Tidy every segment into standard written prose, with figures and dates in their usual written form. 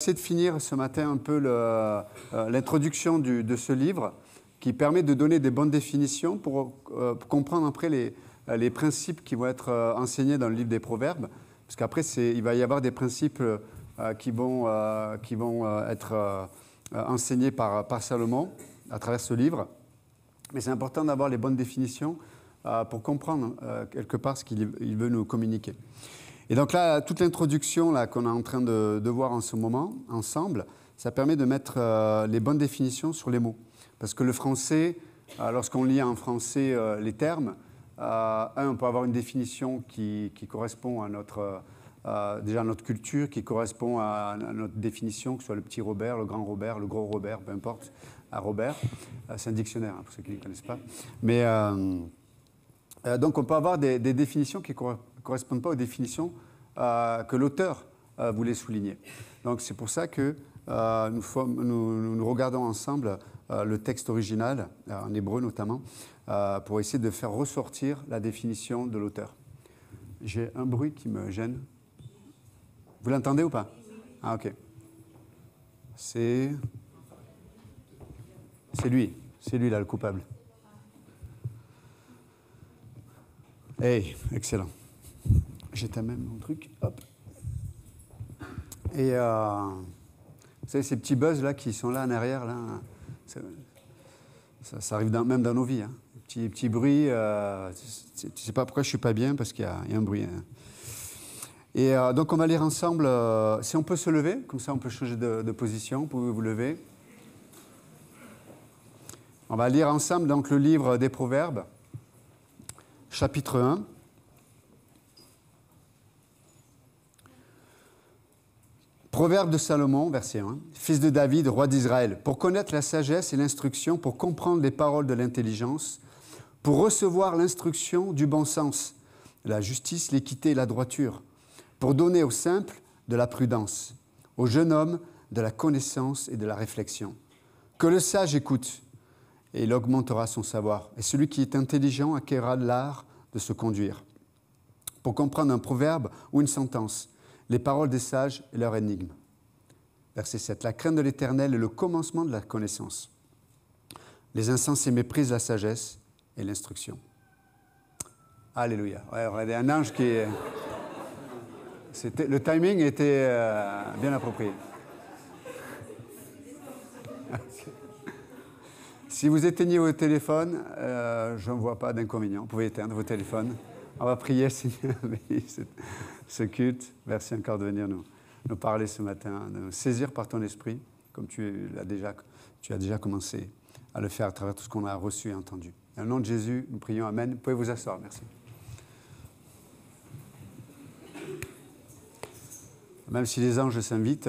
Essayer de finir ce matin un peu l'introduction de ce livre qui permet de donner des bonnes définitions pour comprendre après les principes qui vont être enseignés dans le livre des Proverbes. Parce qu'après, il va y avoir des principes qui vont être enseignés par Salomon à travers ce livre. Mais c'est important d'avoir les bonnes définitions pour comprendre quelque part ce qu'il veut nous communiquer. Et donc là, toute l'introduction qu'on est en train de voir en ce moment, ensemble, ça permet de mettre les bonnes définitions sur les mots. Parce que le français, lorsqu'on lit en français les termes, on peut avoir une définition qui correspond à déjà à notre culture, qui correspond à notre définition, que ce soit le petit Robert, le grand Robert, le gros Robert, peu importe, à Robert. C'est un dictionnaire, pour ceux qui ne connaissent pas. Mais donc on peut avoir des définitions qui ne correspondent pas aux définitions que l'auteur voulait souligner. Donc c'est pour ça que nous regardons ensemble le texte original, en hébreu notamment, pour essayer de faire ressortir la définition de l'auteur. J'ai un bruit qui me gêne. Vous l'entendez ou pas? Ah, ok. C'est lui là, le coupable. Hey, excellent. J'étais même mon truc, hop. Et vous savez, ces petits buzz là qui sont là en arrière, là, ça arrive même dans nos vies. Hein. Petits bruits, tu ne sais pas pourquoi je ne suis pas bien, parce qu'il y a un bruit. Hein. Et donc on va lire ensemble, si on peut se lever, comme ça on peut changer de position, vous pouvez vous lever. On va lire ensemble donc, le livre des Proverbes, chapitre 1. Proverbe de Salomon, verset 1. Fils de David, roi d'Israël, pour connaître la sagesse et l'instruction, pour comprendre les paroles de l'intelligence, pour recevoir l'instruction du bon sens, la justice, l'équité et la droiture, pour donner aux simples de la prudence, au jeune homme de la connaissance et de la réflexion. Que le sage écoute, et il augmentera son savoir, et celui qui est intelligent acquérera l'art de se conduire. Pour comprendre un proverbe ou une sentence, les paroles des sages et leur énigme. Verset 7. La crainte de l'Éternel est le commencement de la connaissance. Les insensés méprisent la sagesse et l'instruction. Alléluia. Ouais, regardez, un ange qui est... Le timing était bien approprié. Si vous éteignez vos téléphones, je ne vois pas d'inconvénient. Vous pouvez éteindre vos téléphones. On va prier, Seigneur, ce culte. Merci encore de venir nous parler ce matin, de nous saisir par ton esprit, comme tu as déjà commencé à le faire à travers tout ce qu'on a reçu et entendu. Dans le nom de Jésus, nous prions. Amen. Vous pouvez vous asseoir. Merci. Même si les anges s'invitent,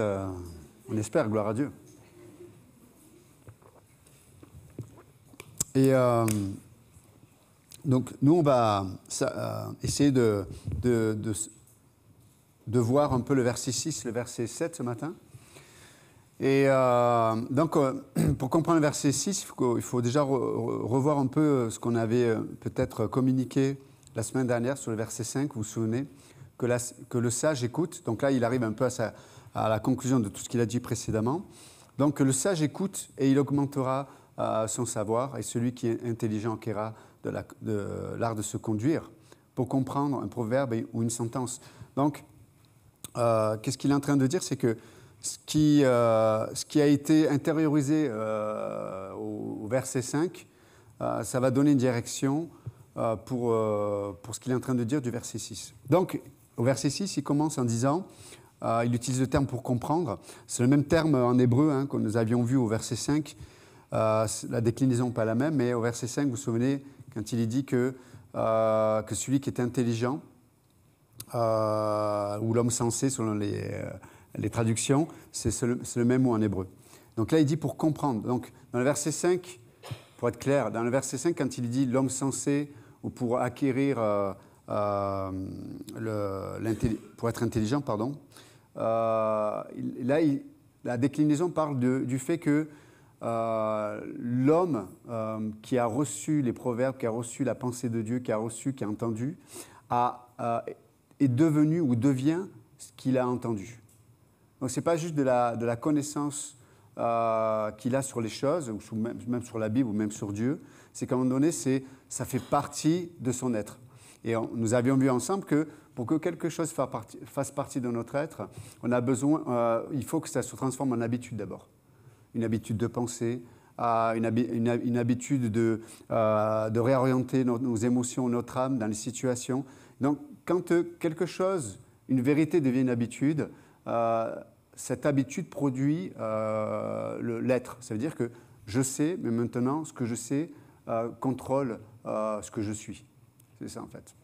on espère, gloire à Dieu. Et donc, nous, on va essayer de voir un peu le verset 6, le verset 7 ce matin. Et donc, pour comprendre le verset 6, il faut déjà revoir un peu ce qu'on avait peut-être communiqué la semaine dernière sur le verset 5, vous vous souvenez, que le sage écoute. Donc là, il arrive un peu à la conclusion de tout ce qu'il a dit précédemment. Donc, le sage écoute et il augmentera son savoir, et celui qui est intelligent acquérera de l'art de se conduire pour comprendre un proverbe ou une sentence. Donc, qu'est-ce qu'il est en train de dire? C'est que ce qui a été intériorisé au verset 5, ça va donner une direction pour ce qu'il est en train de dire du verset 6. Donc, au verset 6, il commence en disant, il utilise le terme pour comprendre. C'est le même terme en hébreu que nous avions vu au verset 5. La déclinaison pas la même, mais au verset 5, vous vous souvenez, quand il est dit que celui qui est intelligent, ou l'homme sensé, selon les traductions, c'est le même mot en hébreu. Donc là, il dit pour comprendre. Donc, dans le verset 5, pour être clair, dans le verset 5, quand il dit l'homme sensé, ou pour acquérir, pour être intelligent, pardon, là, la déclinaison parle du fait que l'homme qui a reçu les proverbes, qui a reçu la pensée de Dieu, qui a entendu, est devenu ou devient ce qu'il a entendu. Donc, ce n'est pas juste de la connaissance qu'il a sur les choses, ou même sur la Bible, ou même sur Dieu. C'est qu'à un moment donné, ça fait partie de son être. Et nous avions vu ensemble que pour que quelque chose fasse partie de notre être, on a besoin, il faut que ça se transforme en habitude d'abord. Une habitude de penser, une habitude de réorienter nos émotions, notre âme dans les situations. Donc, quand quelque chose, une vérité devient une habitude, cette habitude produit l'être. Ça veut dire que je sais, mais maintenant, ce que je sais contrôle ce que je suis. C'est ça, en fait.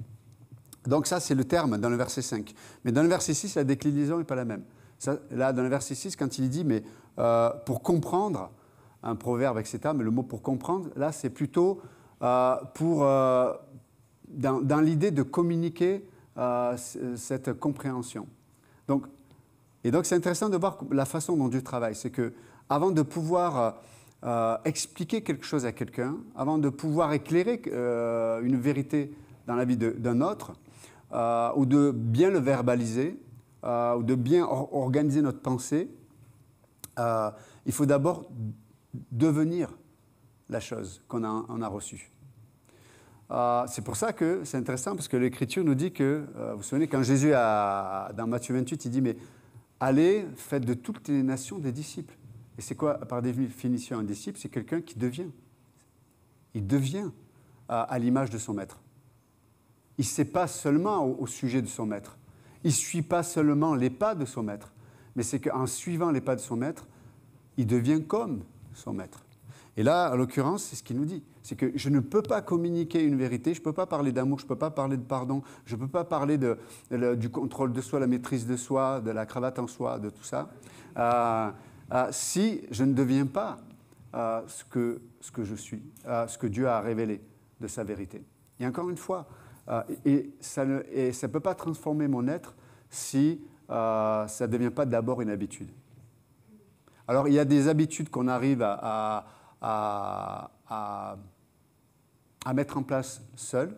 Donc ça, c'est le terme dans le verset 5. Mais dans le verset 6, la déclinaison n'est pas la même. Ça, là, dans le verset 6, quand il dit, mais pour comprendre, un proverbe, etc., mais le mot pour comprendre, là, c'est plutôt dans l'idée de communiquer cette compréhension. Et donc, c'est intéressant de voir la façon dont Dieu travaille. C'est qu'avant de pouvoir expliquer quelque chose à quelqu'un, avant de pouvoir éclairer une vérité dans la vie d'un autre, ou de bien le verbaliser, ou de bien organiser notre pensée, il faut d'abord devenir la chose qu'on a reçue. C'est pour ça que c'est intéressant, parce que l'Écriture nous dit que, vous vous souvenez, quand Jésus, dans Matthieu 28, il dit, mais allez, faites de toutes les nations des disciples. Et c'est quoi, par définition, un disciple? C'est quelqu'un qui devient. Il devient à l'image de son maître. Il ne sait pas seulement au sujet de son maître. Il ne suit pas seulement les pas de son maître. Mais c'est qu'en suivant les pas de son maître, il devient comme son maître. Et là, en l'occurrence, c'est ce qu'il nous dit. C'est que je ne peux pas communiquer une vérité, je ne peux pas parler d'amour, je ne peux pas parler de pardon, je ne peux pas parler du contrôle de soi, la maîtrise de soi, de la cravate en soi, de tout ça, si je ne deviens pas ce que je suis, ce que Dieu a révélé de sa vérité. Et encore une fois, ça ne peut pas transformer mon être si ça ne devient pas d'abord une habitude. Alors, il y a des habitudes qu'on arrive à mettre en place seul.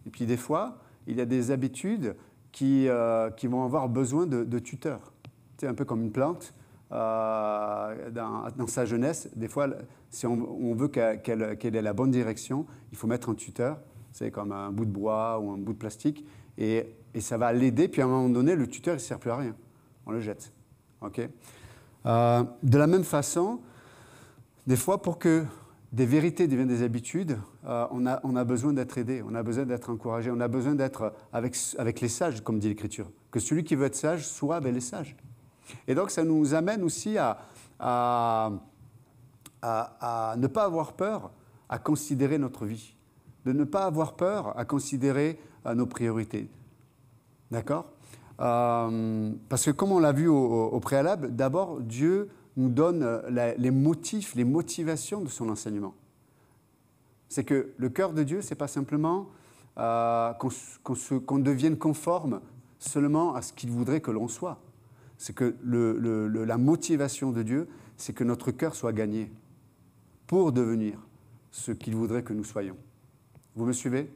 Et puis, des fois, il y a des habitudes qui vont avoir besoin de tuteurs. C'est un peu comme une plante. Dans sa jeunesse, des fois, si on veut qu'elle ait la bonne direction, il faut mettre un tuteur. C'est comme un bout de bois ou un bout de plastique. Et ça va l'aider. Puis, à un moment donné, le tuteur, il ne sert plus à rien. On le jette. OK ? De la même façon, des fois, pour que des vérités deviennent des habitudes, on a besoin d'être aidé, on a besoin d'être encouragé, on a besoin d'être avec les sages, comme dit l'Écriture. Que celui qui veut être sage soit avec les sages. Et donc, ça nous amène aussi à ne pas avoir peur à considérer notre vie, de ne pas avoir peur à considérer nos priorités. D'accord ? Parce que comme on l'a vu au préalable, d'abord, Dieu nous donne les motifs, les motivations de son enseignement. C'est que le cœur de Dieu, ce n'est pas simplement qu'on devienne conforme seulement à ce qu'il voudrait que l'on soit. C'est que la motivation de Dieu, c'est que notre cœur soit gagné pour devenir ce qu'il voudrait que nous soyons. Vous me suivez?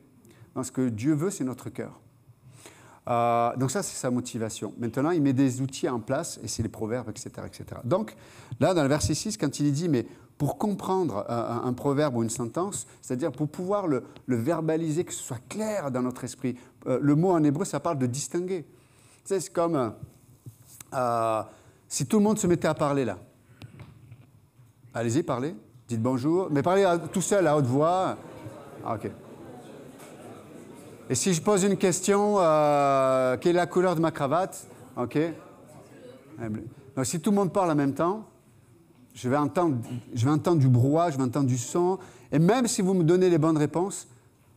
Donc, ce que Dieu veut, c'est notre cœur. Donc ça, c'est sa motivation. Maintenant, il met des outils en place, et c'est les proverbes, etc., etc. Donc, là, dans le verset 6, quand il dit, mais pour comprendre un proverbe ou une sentence, c'est-à-dire pour pouvoir le verbaliser, que ce soit clair dans notre esprit, le mot en hébreu, ça parle de distinguer. Tu sais, c'est comme si tout le monde se mettait à parler, là. Allez-y, parlez, dites bonjour, mais parlez tout seul, à haute voix. OK. Et si je pose une question, quelle est la couleur de ma cravate? OK. Donc, si tout le monde parle en même temps, je vais entendre du brouhaha, je vais entendre du son. Et même si vous me donnez les bonnes réponses,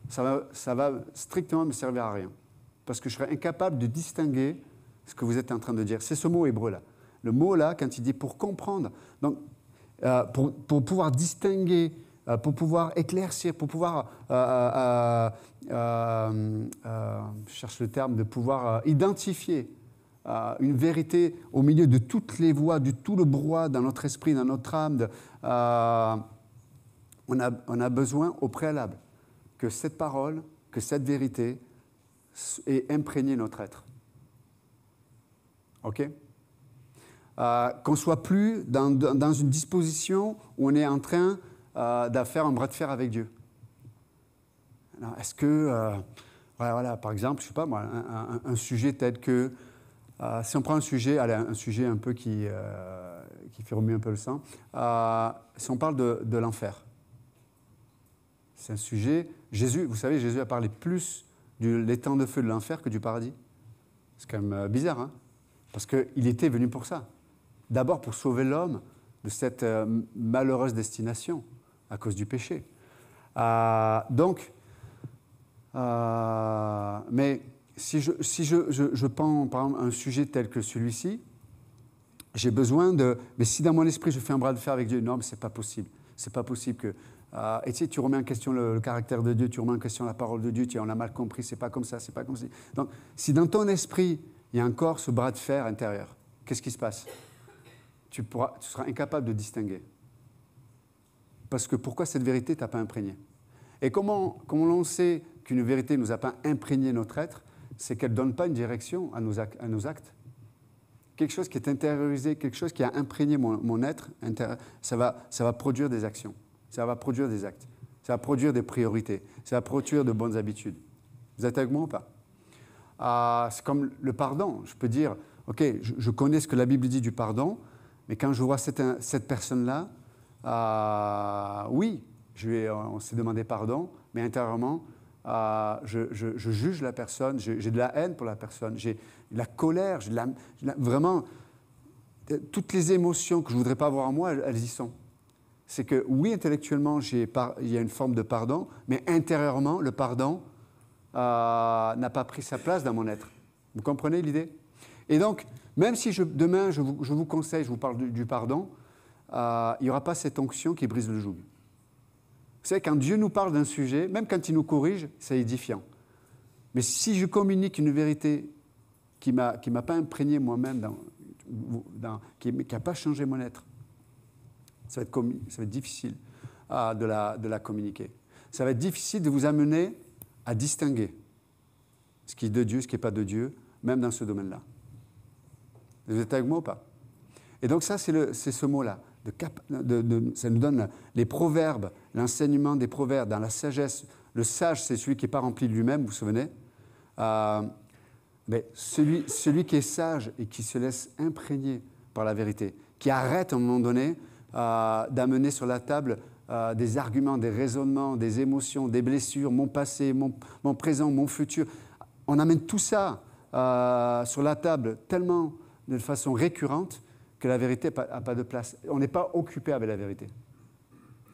ça va strictement me servir à rien. Parce que je serai incapable de distinguer ce que vous êtes en train de dire. C'est ce mot hébreu-là. Le mot-là, quand il dit pour comprendre, donc, pour pouvoir distinguer, pour pouvoir éclaircir, pour pouvoir, je cherche le terme, de pouvoir identifier une vérité au milieu de toutes les voix, de tout le brouhaha dans notre esprit, dans notre âme. On a besoin au préalable que cette parole, que cette vérité ait imprégné notre être. OK ? qu'on ne soit plus dans une disposition où on est en train de faire un bras de fer avec Dieu. Alors, est-ce que, voilà, par exemple, je ne sais pas moi, un sujet tel que, si on prend un sujet un peu qui fait remuer un peu le sang, si on parle de l'enfer, c'est un sujet, vous savez, Jésus a parlé plus de l'étang de feu de l'enfer que du paradis. C'est quand même bizarre, hein, parce qu'il était venu pour ça. D'abord pour sauver l'homme de cette malheureuse destination à cause du péché. Mais si je prends par exemple un sujet tel que celui-ci, j'ai besoin de... Mais si dans mon esprit je fais un bras de fer avec Dieu, non, mais c'est pas possible. C'est pas possible que... et tu sais, tu remets en question le caractère de Dieu, tu remets en question la parole de Dieu, on a mal compris, c'est pas comme ça, c'est pas comme ça. Donc, si dans ton esprit, il y a encore ce bras de fer intérieur, qu'est-ce qui se passe? Tu seras incapable de distinguer. Parce que pourquoi cette vérité t'a pas imprégné? Et comment l'on sait qu'une vérité ne nous a pas imprégné notre être? C'est qu'elle ne donne pas une direction à nos actes. Quelque chose qui est intériorisé, quelque chose qui a imprégné mon être, ça va produire des actions, ça va produire des actes, ça va produire des priorités, ça va produire de bonnes habitudes. Vous êtes avec moi ou pas? C'est comme le pardon. Je peux dire, ok, je connais ce que la Bible dit du pardon, mais quand je vois cette personne-là, oui, on s'est demandé pardon, mais intérieurement, je juge la personne, j'ai de la haine pour la personne, j'ai de la colère, vraiment, toutes les émotions que je ne voudrais pas avoir en moi, elles y sont. C'est que oui, intellectuellement, il y a une forme de pardon, mais intérieurement, le pardon n'a pas pris sa place dans mon être. Vous comprenez l'idée? Et donc, même si demain, je vous conseille, je vous parle du pardon, il n'y aura pas cette onction qui brise le joug. Vous savez, quand Dieu nous parle d'un sujet, même quand il nous corrige, c'est édifiant. Mais si je communique une vérité qui ne m'a pas imprégné moi-même, qui n'a pas changé mon être, ça va être difficile de la communiquer. Ça va être difficile de vous amener à distinguer ce qui est de Dieu, ce qui n'est pas de Dieu, même dans ce domaine-là. Vous êtes avec moi ou pas? Et donc ça, c'est ce mot-là. Ça nous donne les proverbes, l'enseignement des proverbes dans la sagesse. Le sage, c'est celui qui n'est pas rempli de lui-même, vous vous souvenez? Mais celui qui est sage et qui se laisse imprégner par la vérité, qui arrête à un moment donné d'amener sur la table des arguments, des raisonnements, des émotions, des blessures, mon passé, mon présent, mon futur. On amène tout ça sur la table tellement de façon récurrente que la vérité n'a pas de place. On n'est pas occupé avec la vérité.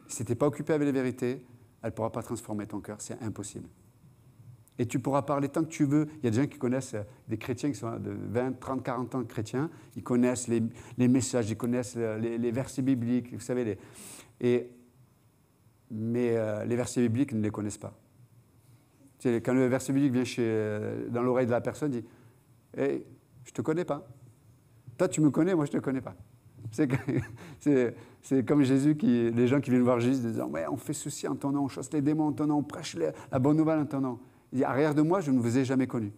Si tu n'es pas occupé avec la vérité, elle ne pourra pas transformer ton cœur, c'est impossible. Et tu pourras parler tant que tu veux. Il y a des gens qui connaissent, des chrétiens qui sont de 20, 30, 40 ans chrétiens, ils connaissent les messages, ils connaissent les versets bibliques, vous savez. Mais les versets bibliques, ils ne les connaissent pas. Tu sais, quand le verset biblique vient dans l'oreille de la personne, il dit « Hey, je ne te connais pas. Toi, tu me connais, moi, je ne te connais pas. » C'est comme Jésus, les gens qui viennent voir Jésus disant « Ouais, on fait ceci en ton nom, on chasse les démons en ton nom, on prêche la bonne nouvelle en ton nom. » Il dit « Arrière de moi, je ne vous ai jamais connu. »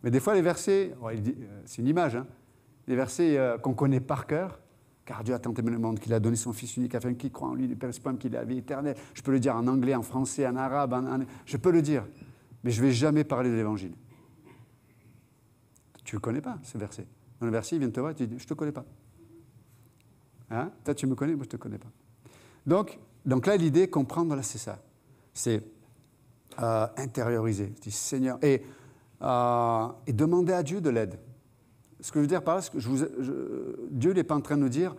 Mais des fois, les versets, c'est une image, hein, les versets qu'on connaît par cœur, car Dieu a tant aimé le monde qu'il a donné son Fils unique afin qu'il croit en lui, ne périsse pas, qu'il ait la vie éternelle. Je peux le dire en anglais, en français, en arabe, je peux le dire, mais je ne vais jamais parler de l'Évangile. Tu ne le connais pas, ce verset. Dans le verset, il vient te voir et tu dis « Je ne te connais pas. » Hein? Toi, tu me connais, moi, je ne te connais pas. Donc là, l'idée, comprendre, là, c'est ça. C'est intérioriser. Je dis Seigneur. Et demander à Dieu de l'aide. Ce que je veux dire par là, c'est que Dieu n'est pas en train de nous dire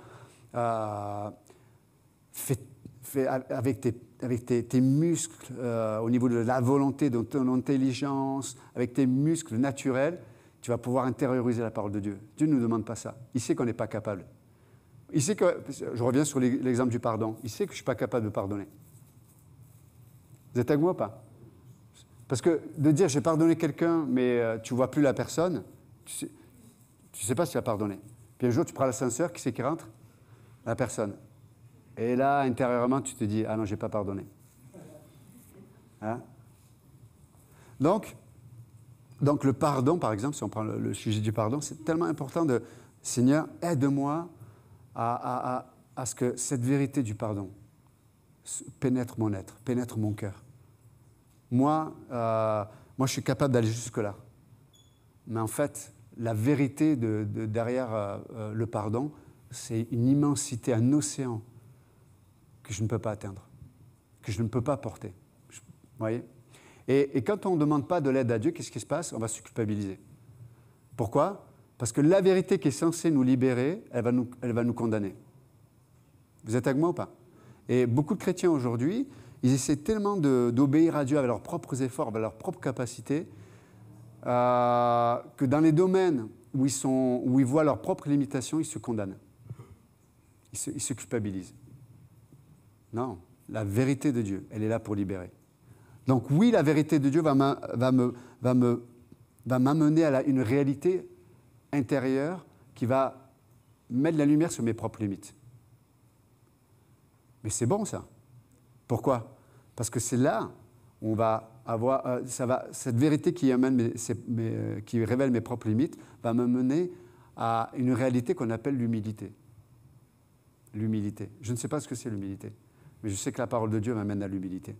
fais avec tes muscles, au niveau de la volonté, de ton intelligence, avec tes muscles naturels, tu vas pouvoir intérioriser la parole de Dieu. Dieu ne nous demande pas ça. Il sait qu'on n'est pas capable. Il sait que, je reviens sur l'exemple du pardon, il sait que je ne suis pas capable de pardonner. Vous êtes avec moi ou pas? Parce que de dire j'ai pardonné quelqu'un, mais tu ne vois plus la personne, tu ne sais pas si tu as pardonné. Puis un jour, tu prends l'ascenseur, qui c'est qui rentre? La personne. Et là, intérieurement, tu te dis ah non, je n'ai pas pardonné. Hein? Donc le pardon, par exemple, si on prend le sujet du pardon, c'est tellement important Seigneur, aide-moi à ce que cette vérité du pardon pénètre mon être, pénètre mon cœur. Moi, je suis capable d'aller jusque-là. Mais en fait, la vérité derrière le pardon, c'est une immensité, un océan que je ne peux pas atteindre, que je ne peux pas porter. Vous voyez ? Et quand on ne demande pas de l'aide à Dieu, qu'est-ce qui se passe ? On va se culpabiliser. Pourquoi ? Parce que la vérité qui est censée nous libérer, elle va nous condamner. Vous êtes avec moi ou pas ? Et beaucoup de chrétiens aujourd'hui, ils essaient tellement d'obéir à Dieu avec leurs propres efforts, avec leurs propres capacités, que dans les domaines où ils voient leurs propres limitations, ils se condamnent. Ils se culpabilisent. Non, la vérité de Dieu, elle est là pour libérer. Donc oui, la vérité de Dieu va m'amener à une réalité intérieure qui va mettre la lumière sur mes propres limites. Mais c'est bon ça. Pourquoi ? Parce que c'est là où on va avoir, cette vérité qui révèle mes propres limites va me mener à une réalité qu'on appelle l'humilité. L'humilité. Je ne sais pas ce que c'est l'humilité, mais je sais que la parole de Dieu m'amène à l'humilité.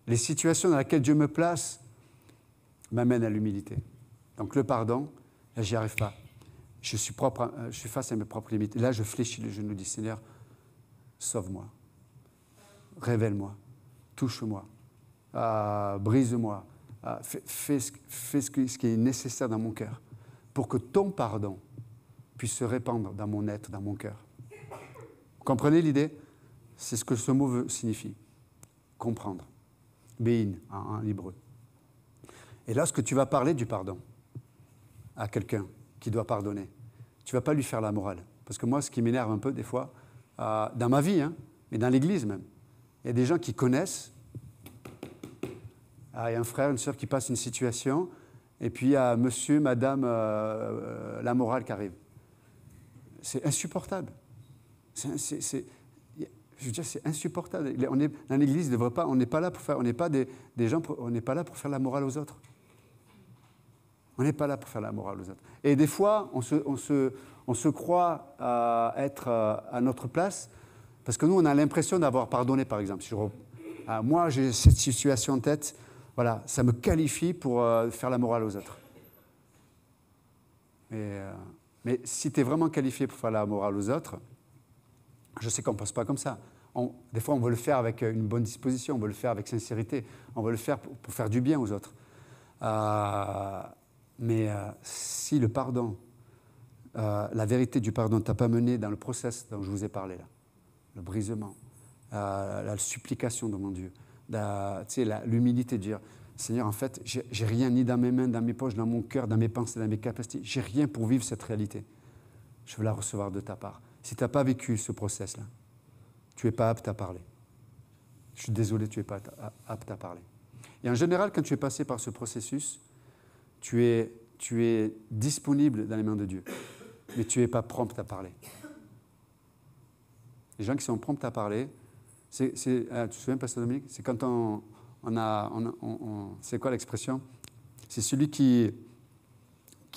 Les situations dans lesquelles Dieu me place m'amènent à l'humilité. Donc le pardon, là, j'y arrive pas. Je suis face à mes propres limites. Et là, je fléchis les genoux, dis Seigneur, sauve-moi, révèle-moi, touche-moi, brise-moi, fais ce qui est nécessaire dans mon cœur pour que ton pardon puisse se répandre dans mon être, dans mon cœur. Vous comprenez l'idée ? C'est ce que ce mot signifie. Comprendre. Bein, en hébreu. Et lorsque tu vas parler du pardon à quelqu'un qui doit pardonner, tu ne vas pas lui faire la morale. Parce que moi, ce qui m'énerve un peu des fois, dans ma vie, mais dans l'église même, il y a des gens qui connaissent. Il y a un frère, une sœur qui passe une situation, et puis il y a monsieur, madame, la morale qui arrive. C'est insupportable. Je veux dire, c'est insupportable. On est, dans l'église, on n'est pas là pour faire, on n'est pas on n'est pas là pour faire la morale aux autres. On n'est pas là pour faire la morale aux autres. Et des fois, on se croit être à notre place, parce que nous, on a l'impression d'avoir pardonné, par exemple. Moi, j'ai cette situation en tête, voilà, ça me qualifie pour faire la morale aux autres. Mais si tu es vraiment qualifié pour faire la morale aux autres, je sais qu'on ne pense pas comme ça. Des fois, on veut le faire avec une bonne disposition, on veut le faire avec sincérité, on veut le faire pour faire du bien aux autres. Mais si le pardon, la vérité du pardon ne t'a pas mené dans le process dont je vous ai parlé là, le brisement, la supplication devant Dieu, l'humilité de dire Seigneur, en fait, j'ai rien ni dans mes mains, dans mes poches, dans mon cœur, dans mes pensées, dans mes capacités, j'ai rien pour vivre cette réalité. Je veux la recevoir de ta part. Si tu n'as pas vécu ce process-là, tu n'es pas apte à parler. Je suis désolé, tu n'es pas apte à parler. Et en général, quand tu es passé par ce processus, tu es disponible dans les mains de Dieu, mais tu n'es pas prompt à parler. Les gens qui sont prompts à parler, tu te souviens, Pasteur Dominique, c'est quand c'est quoi l'expression ? C'est celui qui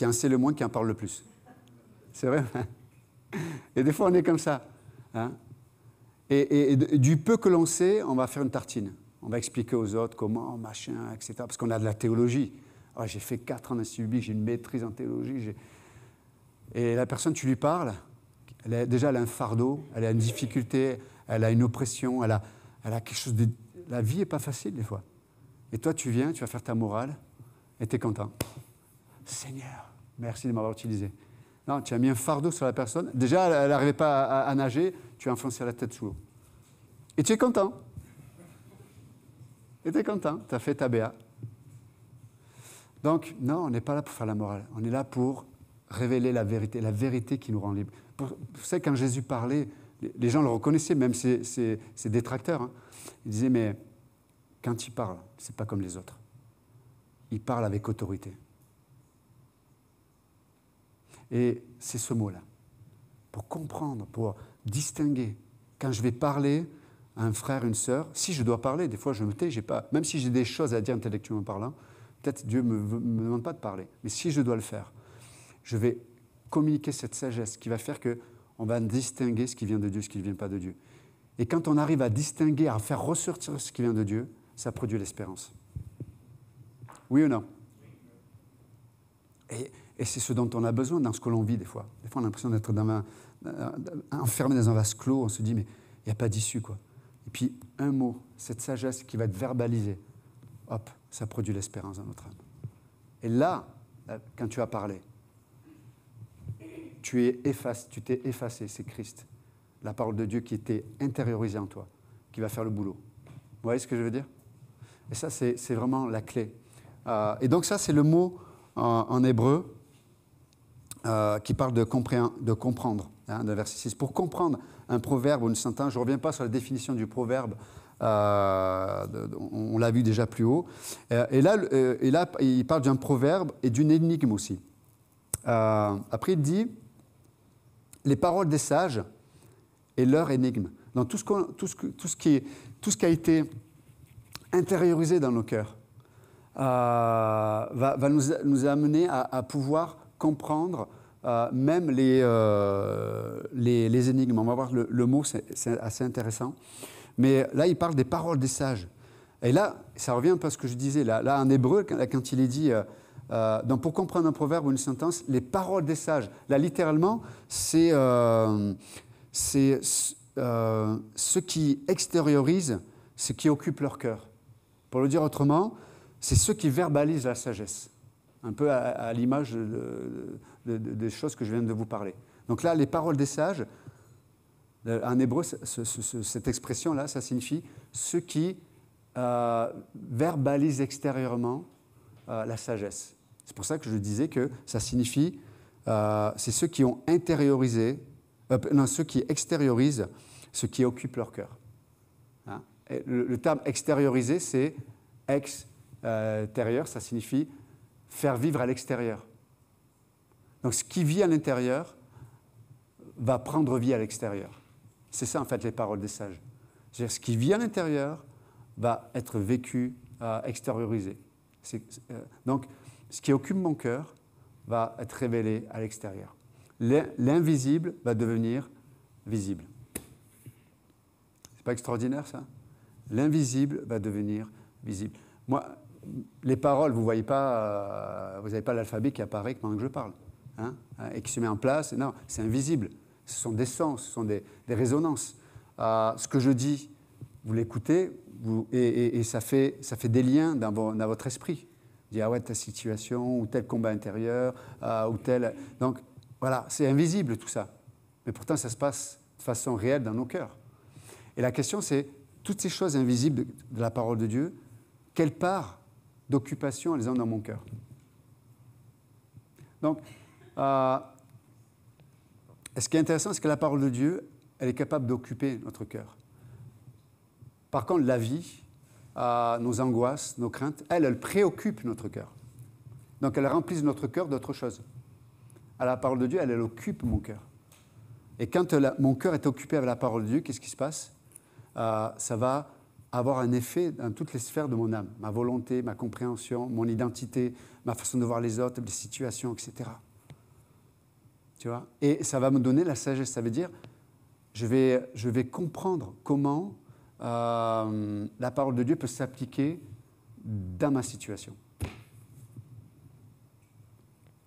en sait le moins qui en parle le plus. C'est vrai ? Et des fois, on est comme ça. Et du peu que l'on sait, on va faire une tartine. On va expliquer aux autres comment, machin, etc. Parce qu'on a de la théologie. J'ai fait 4 ans d'institut biblique, j'ai une maîtrise en théologie. Et la personne, tu lui parles, elle a un fardeau, elle a une difficulté, elle a une oppression, elle a quelque chose de... La vie n'est pas facile des fois. Et toi, tu viens, tu vas faire ta morale, et tu es content. Seigneur, merci de m'avoir utilisé. Non, tu as mis un fardeau sur la personne. Déjà, elle n'arrivait pas à nager, tu as enfoncé la tête sous l'eau. Et tu es content. Et tu es content, tu as fait ta BA. Donc, non, on n'est pas là pour faire la morale. On est là pour révéler la vérité qui nous rend libres. Vous savez, quand Jésus parlait, les gens le reconnaissaient, même ses détracteurs. Ils disaient, mais quand il parle, c'est pas comme les autres. Il parle avec autorité. Et c'est ce mot-là. Pour comprendre, pour distinguer. Quand je vais parler à un frère, une sœur, si je dois parler, des fois je me tais, même si j'ai des choses à dire intellectuellement parlant, peut-être Dieu ne me demande pas de parler. Mais si je dois le faire, je vais communiquer cette sagesse qui va faire qu'on va distinguer ce qui vient de Dieu, ce qui ne vient pas de Dieu. Et quand on arrive à distinguer, à faire ressortir ce qui vient de Dieu, ça produit l'espérance. Oui ou non? Et c'est ce dont on a besoin dans ce que l'on vit des fois. Des fois, on a l'impression d'être enfermé dans un vase clos. On se dit, mais il n'y a pas d'issue, quoi. Et puis, un mot, cette sagesse qui va être verbalisée, hop, ça produit l'espérance dans notre âme. Et là, quand tu as parlé, tu t'es effacé, c'est Christ, la parole de Dieu qui était intériorisée en toi, qui va faire le boulot. Vous voyez ce que je veux dire? Et ça, c'est vraiment la clé. Et donc ça, c'est le mot en hébreu qui parle de comprendre, hein, de verset 6. Pour comprendre un proverbe ou une sentence, je ne reviens pas sur la définition du proverbe, on l'a vu déjà plus haut. Et là, il parle d'un proverbe et d'une énigme aussi. Après, il dit les paroles des sages et leur énigme. Donc tout ce qui a été intériorisé dans nos cœurs va nous amener à pouvoir comprendre même les énigmes. On va voir le mot, c'est assez intéressant. Mais là, il parle des paroles des sages. Et là, ça revient un peu à ce que je disais. Là en hébreu, quand il est dit... donc pour comprendre un proverbe ou une sentence, les paroles des sages, là littéralement, c'est ceux qui extériorisent ce qui occupe leur cœur. Pour le dire autrement, c'est ceux qui verbalisent la sagesse, un peu à l'image des choses que je viens de vous parler. Donc là, les paroles des sages, en hébreu, cette expression-là, ça signifie ceux qui verbalisent extérieurement la sagesse. C'est pour ça que je disais que ça signifie, c'est ceux qui ont intériorisé, ceux qui extériorisent ce qui occupe leur cœur. Hein? Et le terme extérioriser, c'est extérieur, ça signifie faire vivre à l'extérieur. Donc ce qui vit à l'intérieur va prendre vie à l'extérieur. C'est ça en fait les paroles des sages. C'est-à-dire ce qui vit à l'intérieur va être vécu, extériorisé. Donc ce qui occupe mon cœur va être révélé à l'extérieur. L'invisible va devenir visible. C'est pas extraordinaire ça? L'invisible va devenir visible. Moi, les paroles, vous voyez pas, vous n'avez pas l'alphabet qui apparaît pendant que je parle, hein, et qui se met en place. Non, c'est invisible. Ce sont des sens, ce sont des résonances. Ce que je dis, vous l'écoutez, et ça fait des liens dans votre esprit. Vous dites, ah ouais, telle situation, ou tel combat intérieur, ou tel... Donc, voilà, c'est invisible tout ça. Mais pourtant, ça se passe de façon réelle dans nos cœurs. Et la question, c'est, toutes ces choses invisibles de la parole de Dieu, quelle part d'occupation elles ont dans mon cœur? Donc, ce qui est intéressant, c'est que la parole de Dieu, elle est capable d'occuper notre cœur. Par contre, la vie, nos angoisses, nos craintes, elles préoccupent notre cœur. Donc, elles remplissent notre cœur d'autre chose. À la parole de Dieu, elle occupe mon cœur. Et quand mon cœur est occupé avec la parole de Dieu, qu'est-ce qui se passe? Ça va avoir un effet dans toutes les sphères de mon âme. Ma volonté, ma compréhension, mon identité, ma façon de voir les autres, les situations, etc. Tu vois? Et ça va me donner la sagesse. Ça veut dire, je vais comprendre comment la parole de Dieu peut s'appliquer dans ma situation.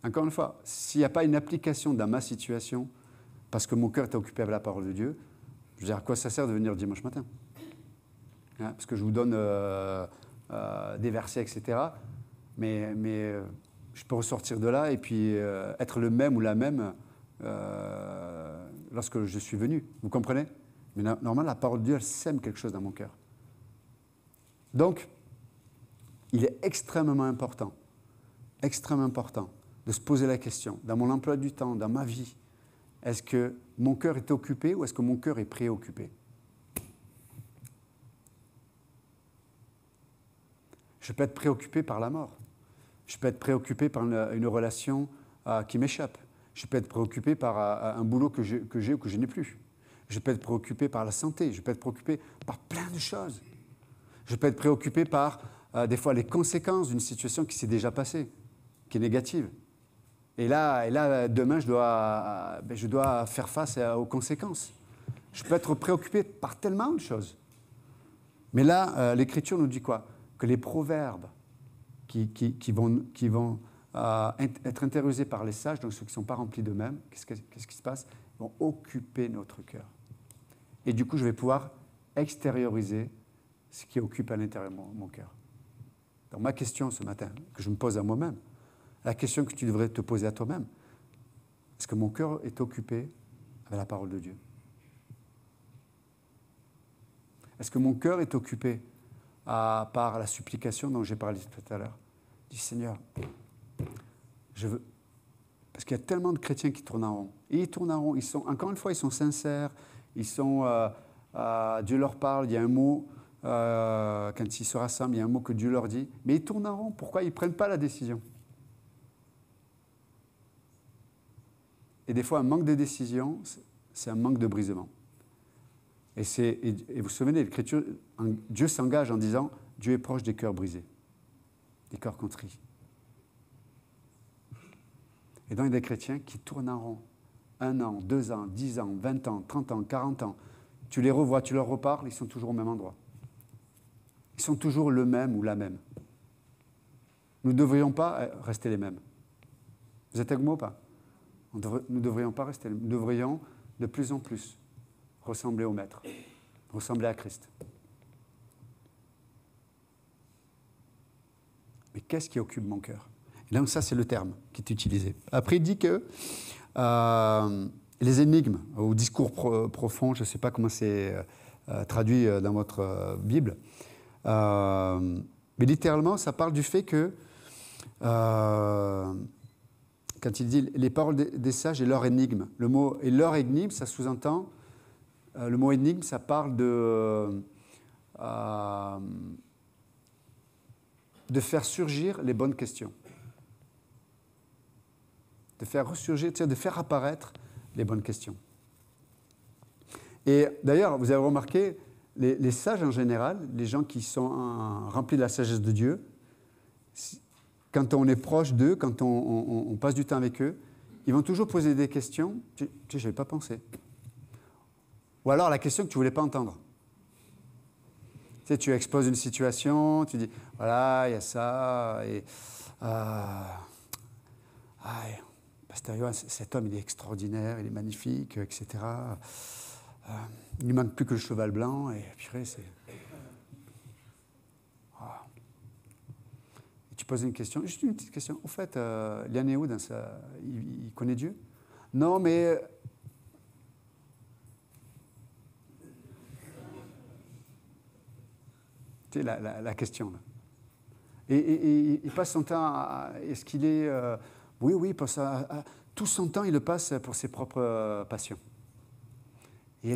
Encore une fois, s'il n'y a pas une application dans ma situation, parce que mon cœur est occupé avec la parole de Dieu, je veux dire, à quoi ça sert de venir dimanche matin? Hein, parce que je vous donne des versets, etc. Mais je peux ressortir de là et puis être le même ou la même lorsque je suis venu. Vous comprenez? Mais normalement, la parole de Dieu, elle sème quelque chose dans mon cœur. Donc, il est extrêmement important de se poser la question, dans mon emploi du temps, dans ma vie, est-ce que mon cœur est occupé ou est-ce que mon cœur est préoccupé? Je peux être préoccupé par la mort. Je peux être préoccupé par une relation qui m'échappe. Je peux être préoccupé par un boulot que j'ai ou que je n'ai plus. Je peux être préoccupé par la santé. Je peux être préoccupé par plein de choses. Je peux être préoccupé par, des fois, les conséquences d'une situation qui s'est déjà passée, qui est négative. Et là, demain, je dois faire face aux conséquences. Je peux être préoccupé par tellement de choses. Mais là, l'Écriture nous dit quoi? Que les proverbes qui vont être intériorisés par les sages, donc ceux qui ne sont pas remplis d'eux-mêmes, qu'est-ce qui se passe? Ils vont occuper notre cœur. Et du coup, je vais pouvoir extérioriser ce qui occupe à l'intérieur de mon cœur. Donc ma question ce matin, que je me pose à moi-même, la question que tu devrais te poser à toi-même, est-ce que mon cœur est occupé avec la parole de Dieu? Est-ce que mon cœur est occupé par la supplication dont j'ai parlé tout à l'heure? Dis Seigneur, je veux... Parce qu'il y a tellement de chrétiens qui tournent en rond. Et ils tournent en rond, encore une fois, ils sont sincères, Dieu leur parle, il y a un mot, quand ils se rassemblent, il y a un mot que Dieu leur dit, mais ils tournent en rond. Pourquoi? Ils ne prennent pas la décision. Et des fois, un manque de décision, c'est un manque de brisement. Et vous vous souvenez, l'Écriture, Dieu s'engage en disant, Dieu est proche des cœurs brisés, des cœurs contrits. Et donc, il y a des chrétiens qui tournent en rond. 1 an, 2 ans, 10 ans, 20 ans, 30 ans, 40 ans. Tu les revois, tu leur reparles, ils sont toujours au même endroit. Ils sont toujours le même ou la même. Nous ne devrions pas rester les mêmes. Vous êtes avec moi ou pas? Nous ne devrions pas rester les mêmes. Nous devrions de plus en plus ressembler au Maître, ressembler à Christ. Mais qu'est-ce qui occupe mon cœur? Et donc ça, c'est le terme qui est utilisé. Après, il dit que les énigmes, ou discours profond, je ne sais pas comment c'est traduit dans votre Bible, mais littéralement, ça parle du fait que, quand il dit les paroles des sages et leur énigme, le mot et leur énigme, ça sous-entend, le mot énigme, ça parle de faire surgir les bonnes questions. De faire ressurgir, de faire apparaître les bonnes questions. Et d'ailleurs, vous avez remarqué, les sages en général, les gens qui sont remplis de la sagesse de Dieu, quand on est proche d'eux, quand on passe du temps avec eux, ils vont toujours poser des questions, je n'avais pas pensé. Ou alors la question que tu ne voulais pas entendre. Tu exposes une situation, tu dis, voilà, il y a ça, et... Pasteur Johan, cet homme, il est extraordinaire, il est magnifique, etc. Il ne manque plus que le cheval blanc, et purée, c'est... Oh. Et tu poses une question, juste une petite question. Au fait, il en est où dans ça? Il connaît Dieu? Non, mais... Tu sais, la question, là. Et il passe son temps à... Est-ce qu'il est... Oui, il passe tout son temps, il le passe pour ses propres passions. Et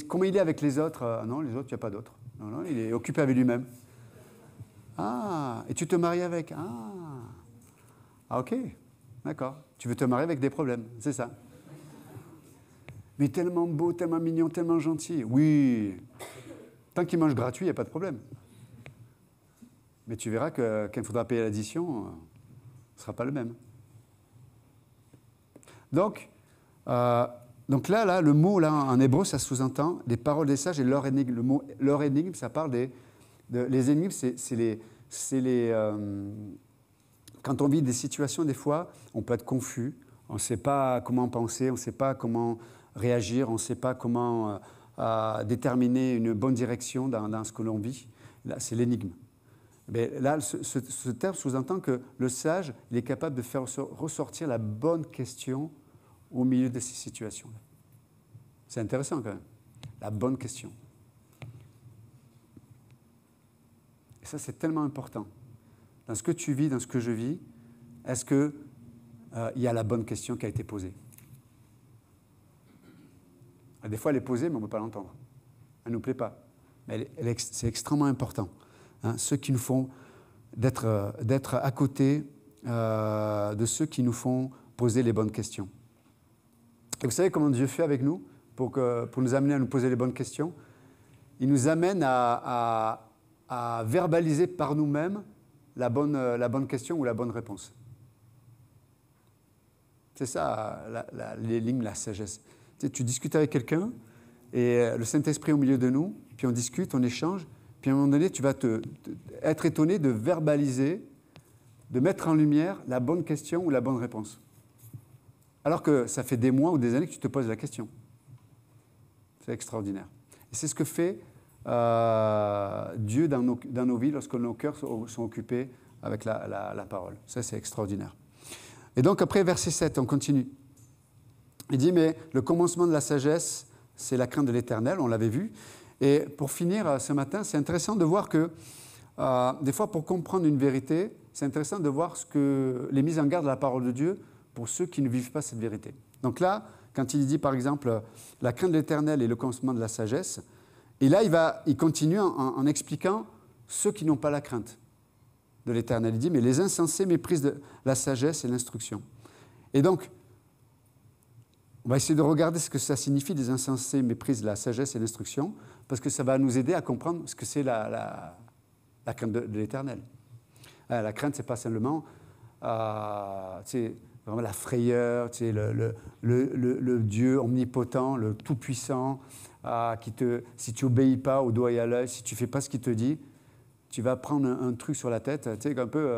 comment il est avec les autres? Non, les autres, il n'y a pas d'autres. Non, il est occupé avec lui-même. Ah, et tu te maries avec? Ah, ok, d'accord. Tu veux te marier avec des problèmes, c'est ça. Mais tellement beau, tellement mignon, tellement gentil. Oui, tant qu'il mange gratuit, il n'y a pas de problème. Mais tu verras que quand il faudra payer l'addition, ce ne sera pas le même. Donc là, le mot là, en hébreu, ça sous-entend les paroles des sages et leur énigme. Le mot leur énigme, ça parle les énigmes, quand on vit des situations, des fois, on peut être confus, on ne sait pas comment penser, on ne sait pas comment réagir, on ne sait pas comment déterminer une bonne direction dans ce que l'on vit. Là, c'est l'énigme. Mais là, ce terme sous-entend que le sage, il est capable de faire ressortir la bonne question au milieu de ces situations-là. C'est intéressant quand même. La bonne question. Et ça, c'est tellement important. Dans ce que tu vis, dans ce que je vis, est-ce qu'il y a la bonne question qui a été posée? Des fois, elle est posée, mais on ne peut pas l'entendre. Elle ne nous plaît pas. Mais c'est extrêmement important. Ceux qui nous font d'être à côté de ceux qui nous font poser les bonnes questions. Et vous savez comment Dieu fait avec nous pour nous amener à nous poser les bonnes questions? Il nous amène à verbaliser par nous-mêmes la bonne question ou la bonne réponse. C'est ça, l'énigme, la sagesse. Tu discutes avec quelqu'un, et le Saint-Esprit au milieu de nous, puis on discute, on échange, puis à un moment donné, tu vas être étonné de verbaliser, de mettre en lumière la bonne question ou la bonne réponse. Alors que ça fait des mois ou des années que tu te poses la question. C'est extraordinaire. Et c'est ce que fait Dieu dans nos vies lorsque nos cœurs sont occupés avec la parole. Ça, c'est extraordinaire. Et donc, après, verset 7, on continue. Il dit, mais le commencement de la sagesse, c'est la crainte de l'Éternel, on l'avait vu. Et pour finir ce matin, c'est intéressant de voir que, des fois, pour comprendre une vérité, c'est intéressant de voir les mises en garde de la parole de Dieu pour ceux qui ne vivent pas cette vérité. Donc là, quand il dit, par exemple, la crainte de l'Éternel et le commencement de la sagesse, et là, il continue en expliquant ceux qui n'ont pas la crainte de l'Éternel. Il dit, mais les insensés méprisent la sagesse et l'instruction. Et donc, on va essayer de regarder ce que ça signifie, les insensés méprisent la sagesse et l'instruction, parce que ça va nous aider à comprendre ce que c'est la crainte de l'Éternel. La crainte, ce n'est pas simplement vraiment la frayeur, le Dieu omnipotent, le tout-puissant, si tu n'obéis pas au doigt et à l'œil, si tu ne fais pas ce qu'il te dit, tu vas prendre un truc sur la tête, un peu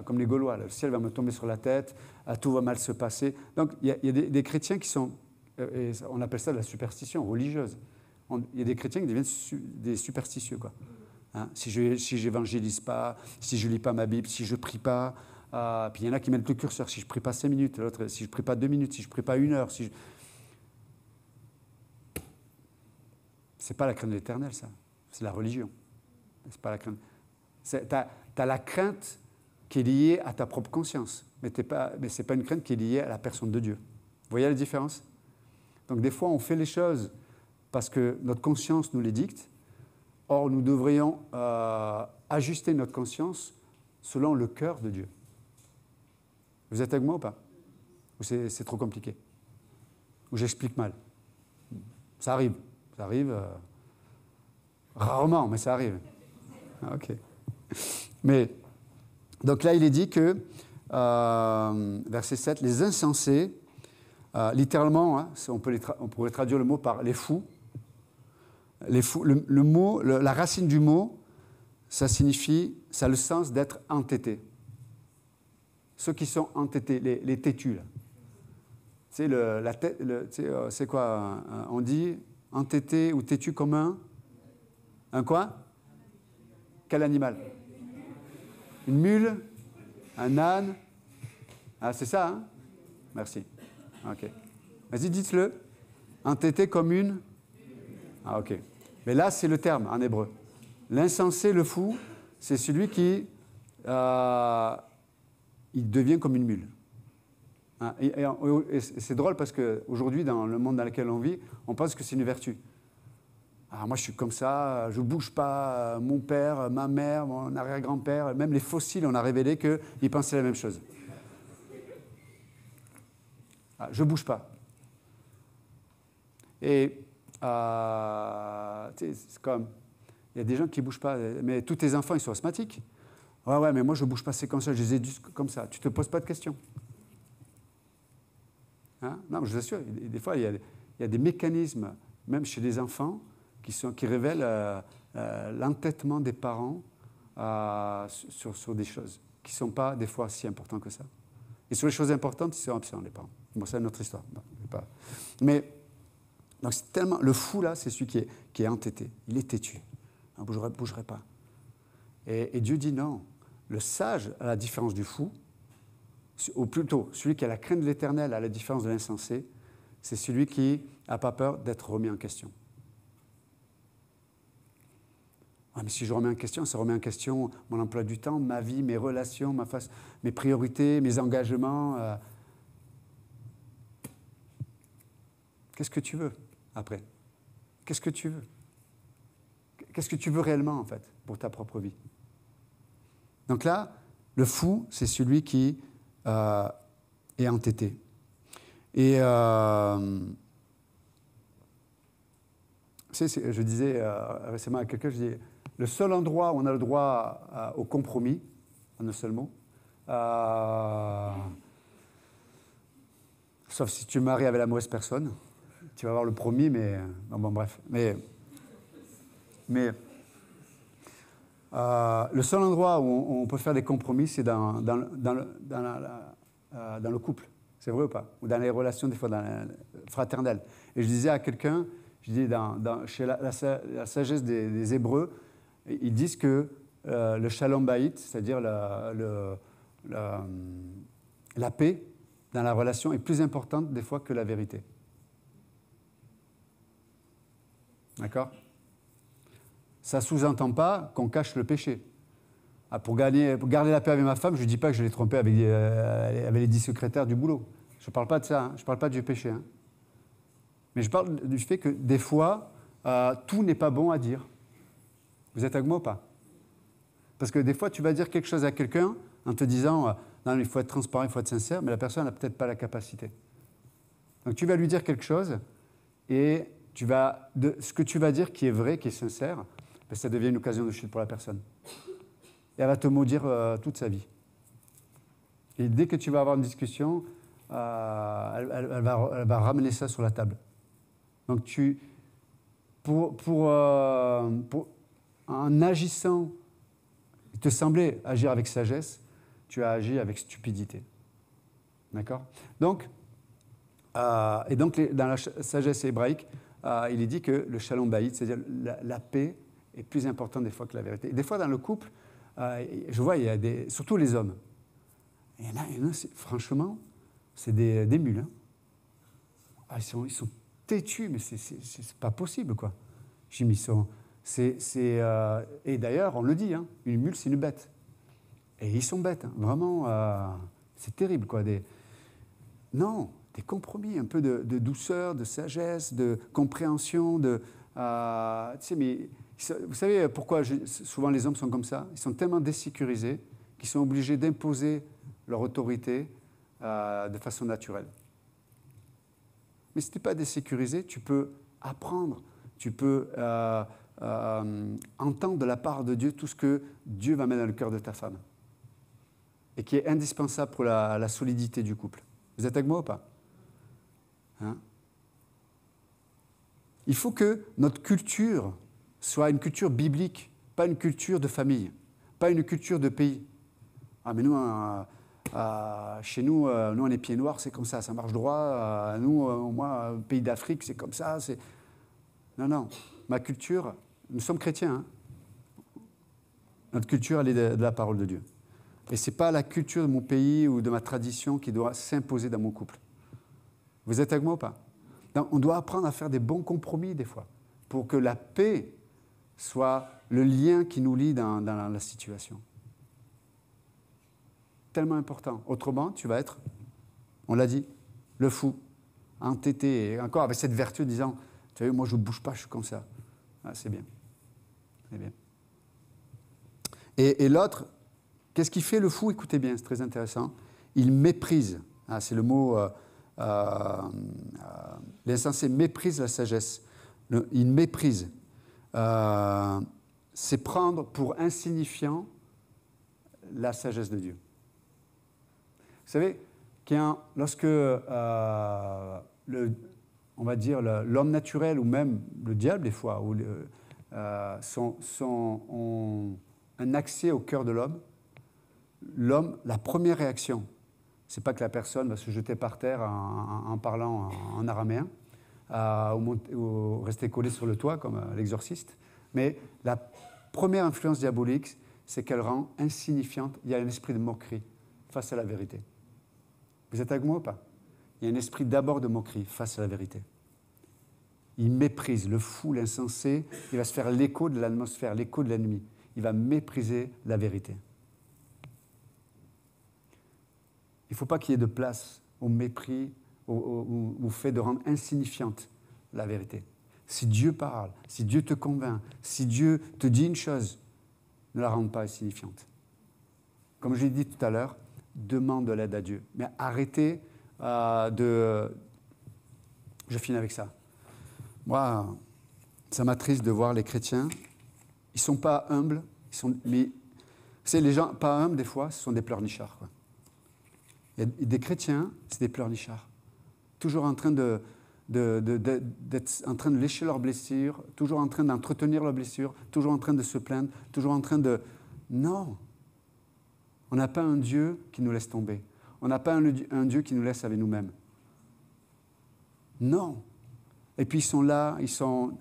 comme les Gaulois, le ciel va me tomber sur la tête, tout va mal se passer. Donc il y a des chrétiens qui sont, on appelle ça de la superstition religieuse. Il y a des chrétiens qui deviennent des superstitieux, quoi. Hein, si j'évangélise pas, si je lis pas ma Bible, si je prie pas, puis il y en a qui mettent le curseur, si je prie pas 5 minutes, l'autre si je prie pas 2 minutes, si je prie pas 1 heure, c'est pas la crainte de l'Éternel, ça, c'est la religion. C'est pas la crainte. T'as la crainte qui est liée à ta propre conscience, mais c'est pas une crainte qui est liée à la personne de Dieu. Vous voyez la différence? Donc des fois, on fait les choses parce que notre conscience nous les dicte. Or, nous devrions ajuster notre conscience selon le cœur de Dieu. Vous êtes avec moi ou pas? Ou c'est trop compliqué? Ou j'explique mal? Ça arrive. Ça arrive rarement, mais ça arrive. Ah, ok. Mais, donc là, il est dit que, verset 7, les insensés, littéralement, hein, on pourrait traduire le mot par les fous. Les fous, la racine du mot, ça a le sens d'être entêté. Ceux qui sont entêtés, les têtus, là. C'est quoi? On dit entêté ou têtu comme un quoi? Quel animal? Une mule? Un âne? Ah, c'est ça, hein? Merci. Ok. Vas-y, dites-le. Entêté comme une? Ah, ok. Mais là, c'est le terme en hébreu. L'insensé, le fou, c'est celui qui il devient comme une mule. Hein, et c'est drôle parce qu'aujourd'hui, dans le monde dans lequel on vit, on pense que c'est une vertu. Ah, moi, je suis comme ça, je ne bouge pas. Mon père, ma mère, mon arrière-grand-père, même les fossiles, on a révélé qu'ils pensaient la même chose. Ah, je ne bouge pas. Et c'est comme, il y a des gens qui ne bougent pas, mais tous tes enfants, ils sont asthmatiques. Ouais, mais moi, je ne bouge pas, c'est comme ça, je les éduque comme ça. Tu ne te poses pas de questions. Hein? Non, je vous assure, des fois, il y a des mécanismes, même chez les enfants, qui révèlent l'entêtement des parents sur des choses qui ne sont pas, des fois, si importantes que ça. Et sur les choses importantes, ils sont absents, les parents. Bon, c'est une autre histoire. Non, mais donc c'est tellement, le fou, là, c'est celui qui est entêté. Il est têtu. Il ne bougerait pas. Et Dieu dit non. Le sage, à la différence du fou, ou plutôt celui qui a la crainte de l'Éternel, à la différence de l'insensé, c'est celui qui n'a pas peur d'être remis en question. Ah, mais si je remets en question, ça remet en question mon emploi du temps, ma vie, mes relations, mes priorités, mes engagements. Qu'est-ce que tu veux après? Qu'est-ce que tu veux? Qu'est-ce que tu veux réellement, en fait, pour ta propre vie? Donc là, le fou, c'est celui qui est entêté. Et je disais récemment à quelqu'un, je disais, le seul endroit où on a le droit au compromis, en un seul mot, sauf si tu te maries avec la mauvaise personne. Tu vas avoir le promis, mais... bon, bref. Mais le seul endroit où on peut faire des compromis, c'est dans le couple. C'est vrai ou pas? Ou dans les relations, des fois, fraternelles. Et je disais à quelqu'un, je dis chez la sagesse des Hébreux, ils disent que le shalom bayit, c'est-à-dire la paix dans la relation, est plus importante des fois que la vérité. D'accord? Ça ne sous-entend pas qu'on cache le péché. Pour garder la paix avec ma femme, je ne dis pas que je l'ai trompée avec les 10 secrétaires du boulot. Je ne parle pas de ça, hein. Je ne parle pas du péché. Hein. Mais je parle du fait que des fois, tout n'est pas bon à dire. Vous êtes avec moi ou pas? Parce que des fois, tu vas dire quelque chose à quelqu'un en te disant non, il faut être transparent, il faut être sincère, mais la personne n'a peut-être pas la capacité. Donc tu vas lui dire quelque chose et ce que tu vas dire qui est vrai, qui est sincère, ben, ça devient une occasion de chute pour la personne. Et elle va te maudire toute sa vie. Et dès que tu vas avoir une discussion, elle va ramener ça sur la table. Donc en agissant, il te semblait agir avec sagesse, tu as agi avec stupidité. D'accord? Donc, dans la sagesse hébraïque, il est dit que le shalom bayit, c'est-à-dire la paix, est plus importante des fois que la vérité. Et des fois, dans le couple, je vois, il y a surtout les hommes. Il y en a franchement, c'est des mules. Hein. Ils sont têtus, mais c'est pas possible, quoi. J'ai mis ça. Et d'ailleurs, on le dit, hein, une mule, c'est une bête. Et ils sont bêtes, hein. Vraiment, c'est terrible, quoi. Des compromis, un peu de douceur, de sagesse, de compréhension, tu sais, mais vous savez pourquoi souvent les hommes sont comme ça? Ils sont tellement désécurisés qu'ils sont obligés d'imposer leur autorité de façon naturelle. Mais si tu n'es pas désécurisé, tu peux apprendre, tu peux entendre de la part de Dieu tout ce que Dieu va mettre dans le cœur de ta femme et qui est indispensable pour la solidité du couple. Vous êtes avec moi ou pas? Hein? Il faut que notre culture soit une culture biblique, pas une culture de famille, pas une culture de pays. Ah mais nous, chez nous, nous on est pieds noirs, c'est comme ça marche droit. Moi, pays d'Afrique, c'est comme ça. Non, ma culture, nous sommes chrétiens. Hein? Notre culture, elle est de la parole de Dieu. Et ce n'est pas la culture de mon pays ou de ma tradition qui doit s'imposer dans mon couple. Vous êtes avec moi ou pas? Donc, on doit apprendre à faire des bons compromis des fois, pour que la paix soit le lien qui nous lie dans la situation. Tellement important. Autrement, tu vas être, on l'a dit, le fou, entêté, et encore avec cette vertu disant, tu vois, moi je ne bouge pas, je suis comme ça. Ah, c'est bien. C'est bien. Et l'autre, qu'est-ce qu'il fait le fou? Écoutez bien, c'est très intéressant. Il méprise. Ah, c'est le mot... l'insensé méprise la sagesse. Il méprise. C'est prendre pour insignifiant la sagesse de Dieu. Vous savez, lorsque on va dire l'homme naturel ou même le diable des fois, ont un accès au cœur de l'homme, la première réaction, c'est pas que la personne va se jeter par terre en parlant en araméen ou rester collé sur le toit comme l'exorciste, mais la première influence diabolique, c'est qu'elle rend insignifiante, il y a un esprit de moquerie face à la vérité. Vous êtes avec moi ou pas? Il y a un esprit d'abord de moquerie face à la vérité. Il méprise le fou, l'insensé, il va se faire l'écho de l'atmosphère, l'écho de l'ennemi. Il va mépriser la vérité. Il ne faut pas qu'il y ait de place au mépris, au fait de rendre insignifiante la vérité. Si Dieu parle, si Dieu te convainc, si Dieu te dit une chose, ne la rende pas insignifiante. Comme je l'ai dit tout à l'heure, demande de l'aide à Dieu. Mais arrêtez Je finis avec ça. Moi, ça m'attriste de voir les chrétiens. Ils ne sont pas humbles, mais vous savez, les gens pas humbles, des fois, ce sont des pleurnichards, quoi. Il y a des chrétiens, c'est des pleurnichards. toujours en train d'être en train de lécher leurs blessures, toujours en train d'entretenir leurs blessures, toujours en train de se plaindre, toujours en train de... Non! On n'a pas un Dieu qui nous laisse tomber. On n'a pas un Dieu qui nous laisse avec nous-mêmes. Non! Et puis ils sont là, ils sont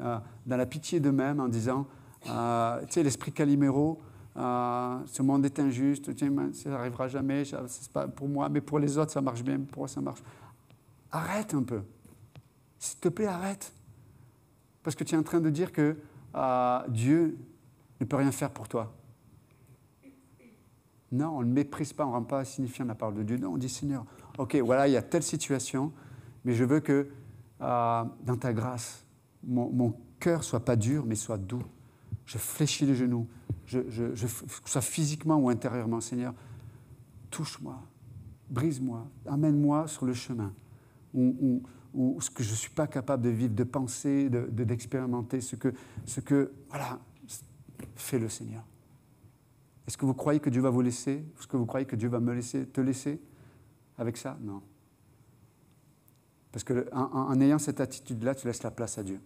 dans la pitié d'eux-mêmes en disant, tu sais, l'esprit Calimero, ce monde est injuste, tiens, ça n'arrivera jamais, c'est pas pour moi, mais pour les autres ça marche bien, pour moi ça marche. Arrête un peu. S'il te plaît, arrête. Parce que tu es en train de dire que Dieu ne peut rien faire pour toi. Non, on ne méprise pas, on ne rend pas insignifiant la parole de Dieu. Non, on dit, Seigneur, ok, voilà, il y a telle situation, mais je veux que dans ta grâce, mon cœur ne soit pas dur, mais soit doux. Je fléchis les genoux, que ce soit physiquement ou intérieurement, Seigneur, touche-moi, brise-moi, amène-moi sur le chemin où ce que je ne suis pas capable de vivre, de penser, d'expérimenter, ce que, voilà, fais-le, Seigneur. Est-ce que vous croyez que Dieu va vous laisser? Est-ce que vous croyez que Dieu va te laisser avec ça? Non. Parce qu'en ayant cette attitude-là, tu laisses la place à Dieu.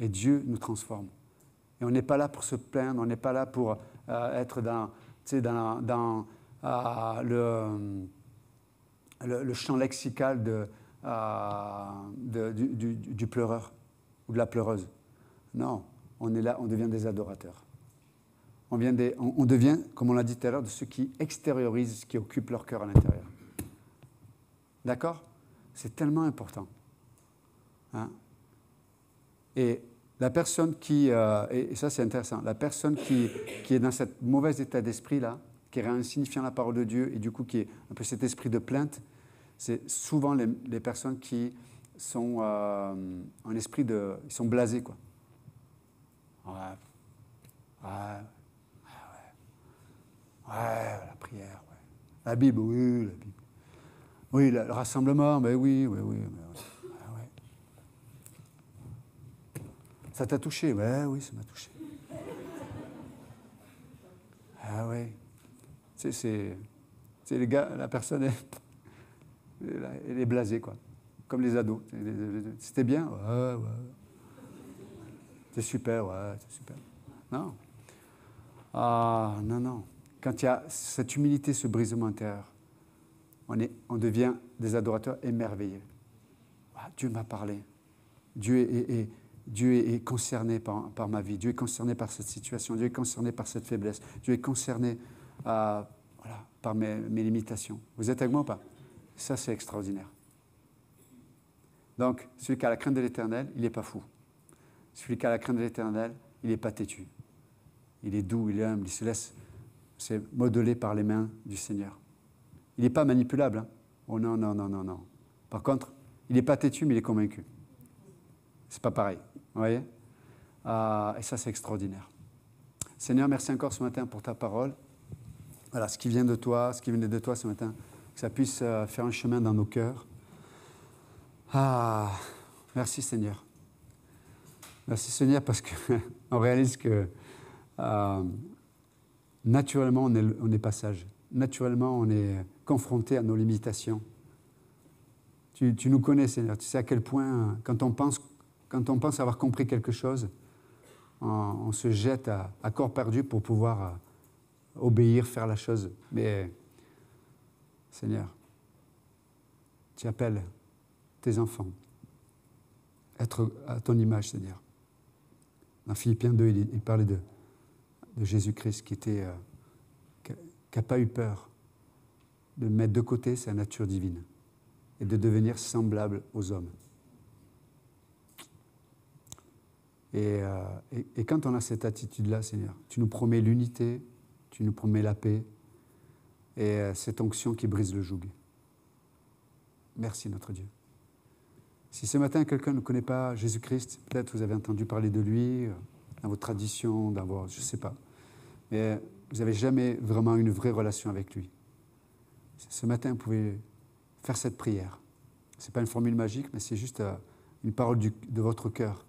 Et Dieu nous transforme. Et on n'est pas là pour se plaindre, on n'est pas là pour être dans le champ lexical du pleureur ou de la pleureuse. Non, on est là, on devient des adorateurs. On devient, comme on l'a dit tout à l'heure, de ceux qui extériorisent ce qui occupe leur cœur à l'intérieur. D'accord? C'est tellement important. Hein? Et la personne qui, et ça c'est intéressant, la personne qui est dans cet mauvais état d'esprit-là, qui est insignifiant la parole de Dieu, et du coup qui est un peu cet esprit de plainte, c'est souvent les personnes qui sont en esprit de... Ils sont blasés, quoi. Ouais, la prière, ouais. La Bible, oui, la Bible. Oui, le rassemblement, ben oui. Ah, ouais. Ça t'a touché? Ouais, oui, ça m'a touché. Ah ouais. C'est les gars, la personne, elle est blasée, quoi. Comme les ados. C'était bien? Ouais. C'est super, ouais, c'est super. Non. Non. Quand il y a cette humilité, ce brisement intérieur, on devient des adorateurs émerveillés. Dieu m'a parlé. Dieu est concerné par ma vie. Dieu est concerné par cette situation. Dieu est concerné par cette faiblesse. Dieu est concerné par mes limitations. Vous êtes avec moi ou pas? Ça, c'est extraordinaire. Donc, celui qui a la crainte de l'Éternel, il n'est pas fou. Celui qui a la crainte de l'Éternel, il n'est pas têtu. Il est doux, il est humble, il se laisse... C'est modelé par les mains du Seigneur. Il n'est pas manipulable. Hein? Oh non. Par contre, il n'est pas têtu, mais il est convaincu. C'est pas pareil. Vous voyez? Et ça, c'est extraordinaire. Seigneur, merci encore ce matin pour ta parole. Voilà, ce qui venait de toi ce matin, que ça puisse faire un chemin dans nos cœurs. Merci Seigneur. Merci Seigneur parce qu'on réalise que naturellement, on est pas sage. Naturellement, on est confronté à nos limitations. Tu nous connais, Seigneur. Tu sais à quel point, quand on pense avoir compris quelque chose, on se jette à corps perdu pour pouvoir obéir, faire la chose. Mais, Seigneur, tu appelles tes enfants à être à ton image, Seigneur. Dans Philippiens 2, il parlait de Jésus-Christ qui n'a pas eu peur de mettre de côté sa nature divine et de devenir semblable aux hommes. Et quand on a cette attitude-là, Seigneur, tu nous promets l'unité, tu nous promets la paix et cette onction qui brise le joug. Merci notre Dieu. Si ce matin quelqu'un ne connaît pas Jésus-Christ, peut-être vous avez entendu parler de lui dans vos traditions, je ne sais pas, mais vous n'avez jamais vraiment une vraie relation avec lui. Ce matin, vous pouvez faire cette prière. Ce n'est pas une formule magique, mais c'est juste une parole de votre cœur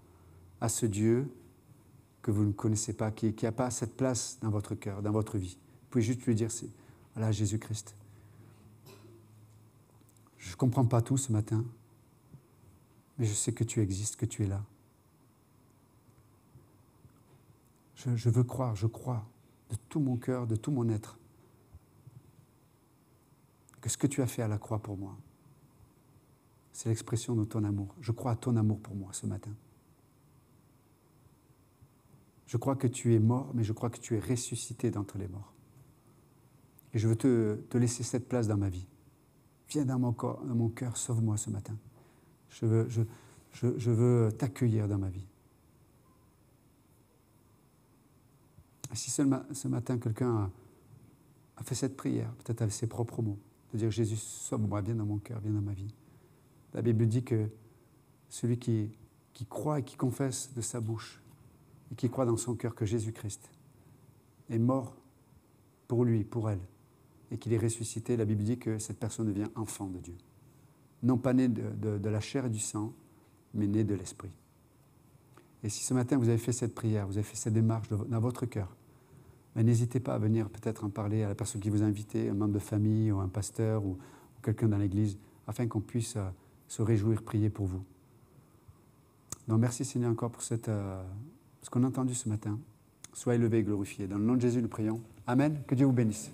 à ce Dieu que vous ne connaissez pas, qui n'a pas cette place dans votre cœur, dans votre vie. Vous pouvez juste lui dire, voilà Jésus-Christ. Je ne comprends pas tout ce matin, mais je sais que tu existes, que tu es là. Je veux croire, je crois de tout mon cœur, de tout mon être, que ce que tu as fait à la croix pour moi, c'est l'expression de ton amour. Je crois à ton amour pour moi ce matin. Je crois que tu es mort, mais je crois que tu es ressuscité d'entre les morts. Et je veux te laisser cette place dans ma vie. Viens dans mon cœur, sauve-moi ce matin. Je veux t'accueillir dans ma vie. Et si ce matin, quelqu'un a fait cette prière, peut-être avec ses propres mots, de dire « Jésus, sauve-moi, viens dans mon cœur, viens dans ma vie ». La Bible dit que celui qui croit et qui confesse de sa bouche et qui croit dans son cœur que Jésus-Christ est mort pour lui, pour elle, et qu'il est ressuscité, la Bible dit que cette personne devient enfant de Dieu. Non pas né de la chair et du sang, mais né de l'Esprit. Et si ce matin vous avez fait cette prière, vous avez fait cette démarche dans votre cœur, mais n'hésitez pas à venir peut-être en parler à la personne qui vous a invité, un membre de famille ou un pasteur ou quelqu'un dans l'église, afin qu'on puisse se réjouir, prier pour vous. Donc merci Seigneur encore pour ce qu'on a entendu ce matin. Sois élevé et glorifié. Dans le nom de Jésus, nous prions. Amen. Que Dieu vous bénisse.